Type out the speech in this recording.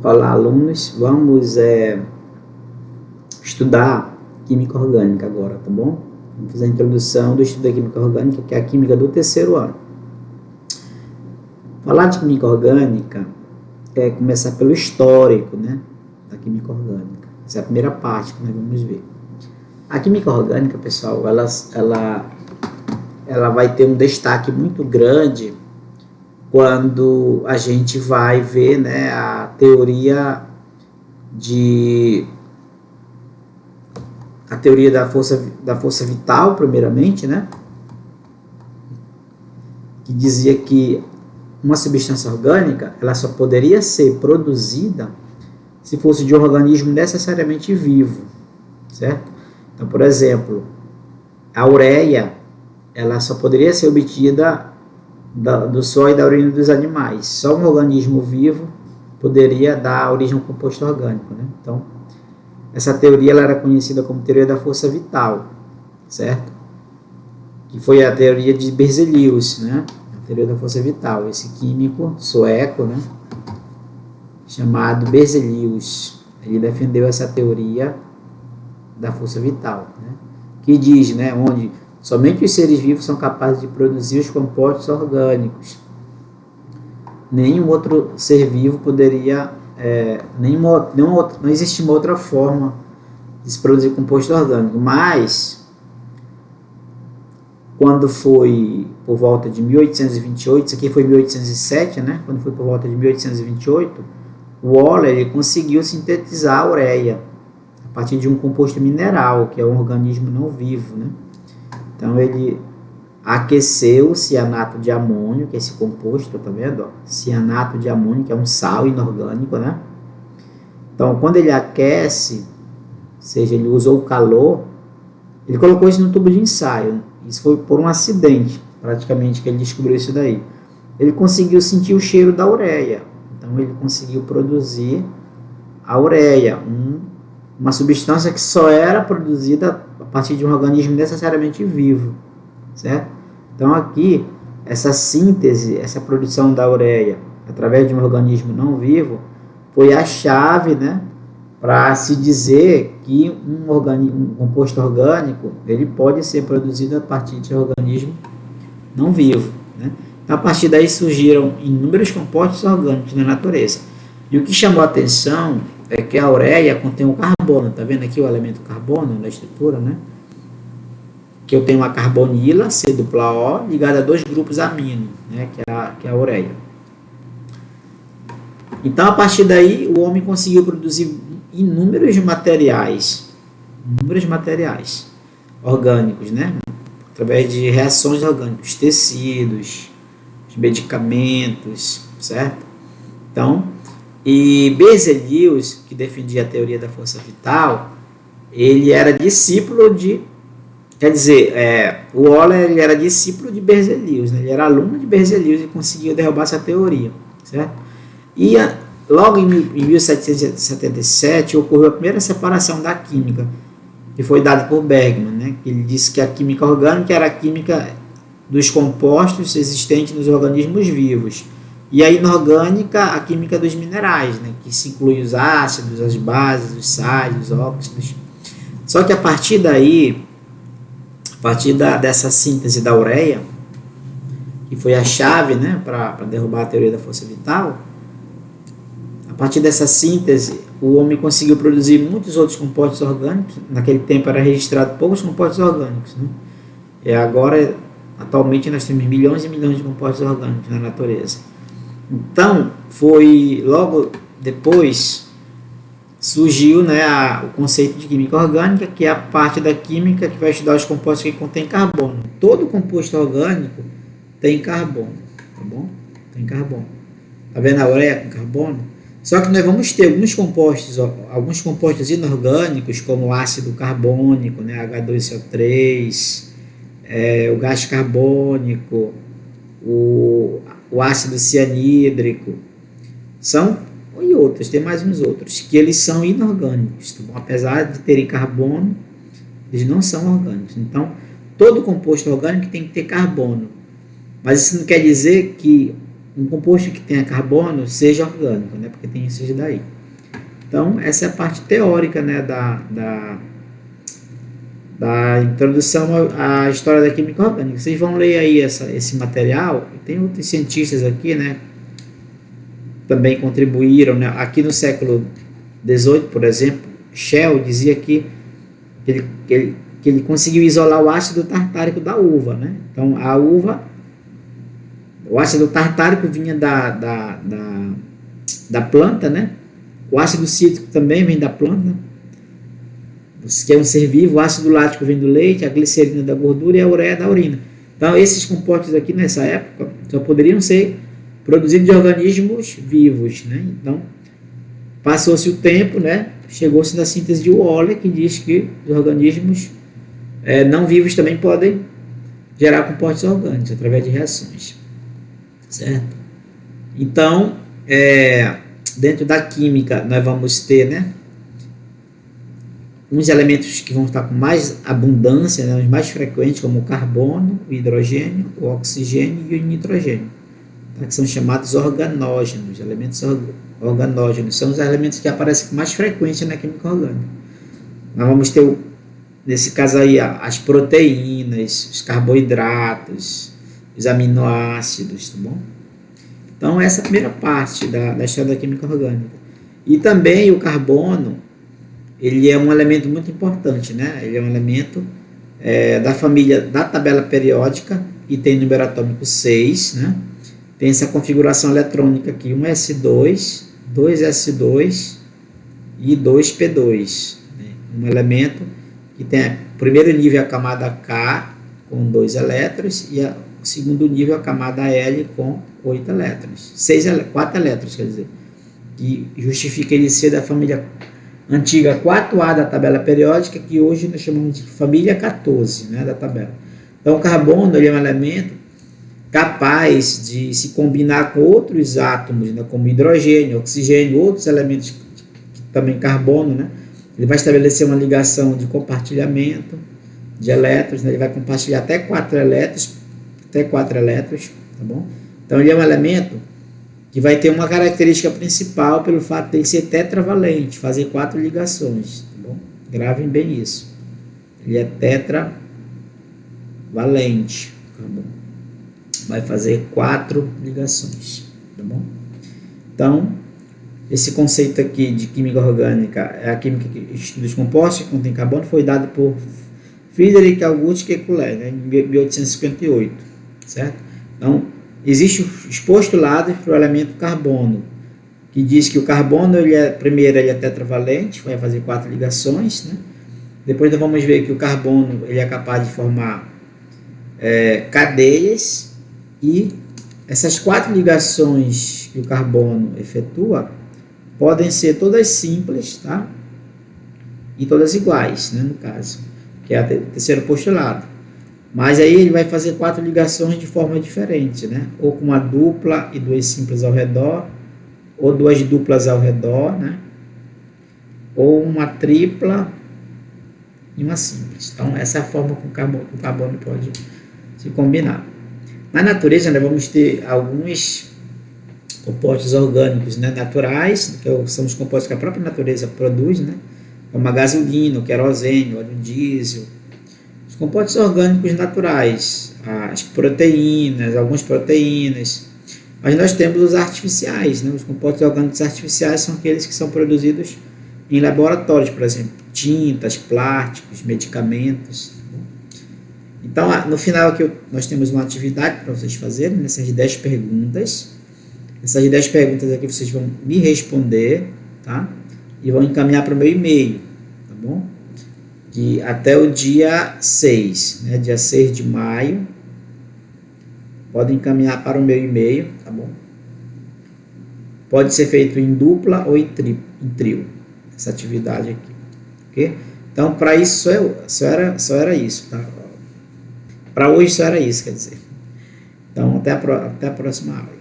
Olá, alunos, vamos estudar química orgânica agora, tá bom? Vamos fazer a introdução do estudo da química orgânica, que é a química do terceiro ano. Falar de química orgânica é começar pelo histórico, né, da química orgânica. Essa é a primeira parte que nós vamos ver. A química orgânica, pessoal, ela vai ter um destaque muito grande quando a gente vai ver, né, a teoria da força vital, primeiramente, né, que dizia que uma substância orgânica ela só poderia ser produzida se fosse de um organismo necessariamente vivo, certo? Então, por exemplo, a ureia ela só poderia ser obtida do suor e da urina dos animais. Só um organismo vivo poderia dar origem a um composto orgânico, né? Então, essa teoria ela era conhecida como teoria da força vital, certo? Que foi a teoria de Berzelius, né? A teoria da força vital. Esse químico sueco, né, chamado Berzelius, ele defendeu essa teoria da força vital, né? Que diz, né, onde somente os seres vivos são capazes de produzir os compostos orgânicos. Nenhum outro ser vivo poderia, não existe uma outra forma de se produzir composto orgânico. Mas, quando foi por volta de 1828, isso aqui foi 1807, né? Quando foi por volta de 1828, o Euler ele conseguiu sintetizar a ureia a partir de um composto mineral, que é um organismo não vivo, né? Então, ele aqueceu o cianato de amônio, que é esse composto, tá vendo? Cianato de amônio, que é um sal inorgânico, né? Então, quando ele aquece, ou seja, ele usou o calor, ele colocou isso no tubo de ensaio. Isso foi por um acidente, praticamente, que ele descobriu isso daí. Ele conseguiu sentir o cheiro da ureia. Então, ele conseguiu produzir a ureia, uma substância que só era produzida a partir de um organismo necessariamente vivo, certo? Então aqui, essa síntese, essa produção da ureia através de um organismo não vivo foi a chave, né, para se dizer que um composto orgânico ele pode ser produzido a partir de um organismo não vivo, né? Então, a partir daí surgiram inúmeros compostos orgânicos na natureza. E o que chamou a atenção é que a ureia contém o carbono, tá vendo aqui o elemento carbono na estrutura, né? Que eu tenho uma carbonila, C dupla O, ligada a dois grupos amino, né? Que é a ureia. Então, a partir daí, o homem conseguiu produzir inúmeros materiais orgânicos, né? Através de reações orgânicas, tecidos, medicamentos, certo? Então, e Berzelius, que defendia a teoria da força vital, ele era discípulo de, quer dizer, o Euler ele era discípulo de Berzelius, né? Ele era aluno de Berzelius e conseguiu derrubar essa teoria, certo? E logo em 1777 ocorreu a primeira separação da química, que foi dada por Bergman, né? Ele disse que a química orgânica era a química dos compostos existentes nos organismos vivos. E a inorgânica, a química dos minerais, né, que se inclui os ácidos, as bases, os sais, os óxidos. Só que a partir daí, dessa síntese da ureia, que foi a chave, né, para derrubar a teoria da força vital, a partir dessa síntese, o homem conseguiu produzir muitos outros compostos orgânicos. Naquele tempo era registrado poucos compostos orgânicos, né? E agora, atualmente, nós temos milhões e milhões de compostos orgânicos na natureza. Então, foi logo depois surgiu, né, o conceito de química orgânica, que é a parte da química que vai estudar os compostos que contêm carbono. Todo composto orgânico tem carbono, tá bom? Tem carbono. Tá vendo a ureia com carbono? Só que nós vamos ter alguns compostos inorgânicos, como o ácido carbônico, né, H2SO3, o gás carbônico, o ácido cianídrico, e outros, tem mais uns outros, que eles são inorgânicos, tá bom? Apesar de terem carbono, eles não são orgânicos. Então, todo composto orgânico tem que ter carbono, mas isso não quer dizer que um composto que tenha carbono seja orgânico, né? Porque tem isso daí. Então, essa é a parte teórica, né, da introdução à história da química orgânica. Vocês vão ler aí esse material. Tem outros cientistas aqui, né, também contribuíram, né? Aqui no século XVIII, por exemplo, Shell dizia que ele conseguiu isolar o ácido tartárico da uva, né? Então, a uva, o ácido tartárico vinha da planta, né? O ácido cítrico também vem da planta, que é um ser vivo. O ácido lático vem do leite, a glicerina da gordura e a ureia da urina. Então, esses compostos aqui nessa época só poderiam ser produzidos de organismos vivos, né? Então, passou-se o tempo, né? Chegou-se na síntese de Waller, que diz que os organismos não vivos também podem gerar compostos orgânicos através de reações, certo? Então, dentro da química, nós vamos ter, né, uns elementos que vão estar com mais abundância, né, os mais frequentes, como o carbono, o hidrogênio, o oxigênio e o nitrogênio, tá, que são chamados organógenos. Elementos organógenos são os elementos que aparecem com mais frequência na química orgânica. Nós vamos ter, nesse caso aí, as proteínas, os carboidratos, os aminoácidos, tá bom? Então, essa é a primeira parte da história da química orgânica. E também o carbono, ele é um elemento muito importante, né? Ele é um elemento da família da tabela periódica e tem número atômico 6, né? Tem essa configuração eletrônica aqui, 1s2, 2s2 e 2p2. Né? Um elemento que tem o primeiro nível a camada K com 2 elétrons e o segundo nível a camada L com 8 elétrons. 4 elétrons, quer dizer. Que justifica ele ser da família antiga 4A da tabela periódica, que hoje nós chamamos de família 14, né, da tabela. Então, o carbono ele é um elemento capaz de se combinar com outros átomos, né, como hidrogênio, oxigênio, outros elementos também carbono, né? Ele vai estabelecer uma ligação de compartilhamento de elétrons, né? Ele vai compartilhar até 4 elétrons, tá bom? Então, ele é um elemento que vai ter uma característica principal pelo fato de ele ser tetravalente, fazer 4 ligações, tá bom? Gravem bem isso. Ele é tetravalente, tá bom? Vai fazer 4 ligações, tá bom? Então, esse conceito aqui de química orgânica é a química que estuda os compostos que contém carbono, foi dado por Friedrich August Kekulé, né, em 1858, certo? Então, existem os postulados para o elemento carbono, que diz que o carbono, primeiro ele é tetravalente, vai fazer 4 ligações, né? Depois nós vamos ver que o carbono ele é capaz de formar cadeias, e essas 4 ligações que o carbono efetua podem ser todas simples, tá? E todas iguais, né, no caso, que é o terceiro postulado. Mas aí ele vai fazer 4 ligações de forma diferente, né? Ou com uma dupla e 2 simples ao redor, ou 2 duplas ao redor, né? Ou uma tripla e uma simples. Então, essa é a forma que o carbono pode se combinar. Na natureza, nós vamos ter alguns compostos orgânicos, né, naturais, que são os compostos que a própria natureza produz, né? Como a gasolina, o querosene, o óleo diesel. Os compostos orgânicos naturais, as proteínas, algumas proteínas. Mas nós temos os artificiais, né? Os compostos orgânicos artificiais são aqueles que são produzidos em laboratórios, por exemplo, tintas, plásticos, medicamentos. Então, no final aqui nós temos uma atividade para vocês fazerem, nessas 10 perguntas. Essas 10 perguntas aqui vocês vão me responder, tá? E vão encaminhar para o meu e-mail, tá bom? Que até o dia 6, né? Dia 6 de maio, podem encaminhar para o meu e-mail, tá bom? Pode ser feito em dupla ou em trio, essa atividade aqui, ok? Então, para isso só era isso, tá? Para hoje só era isso, quer dizer. Então, até a próxima aula.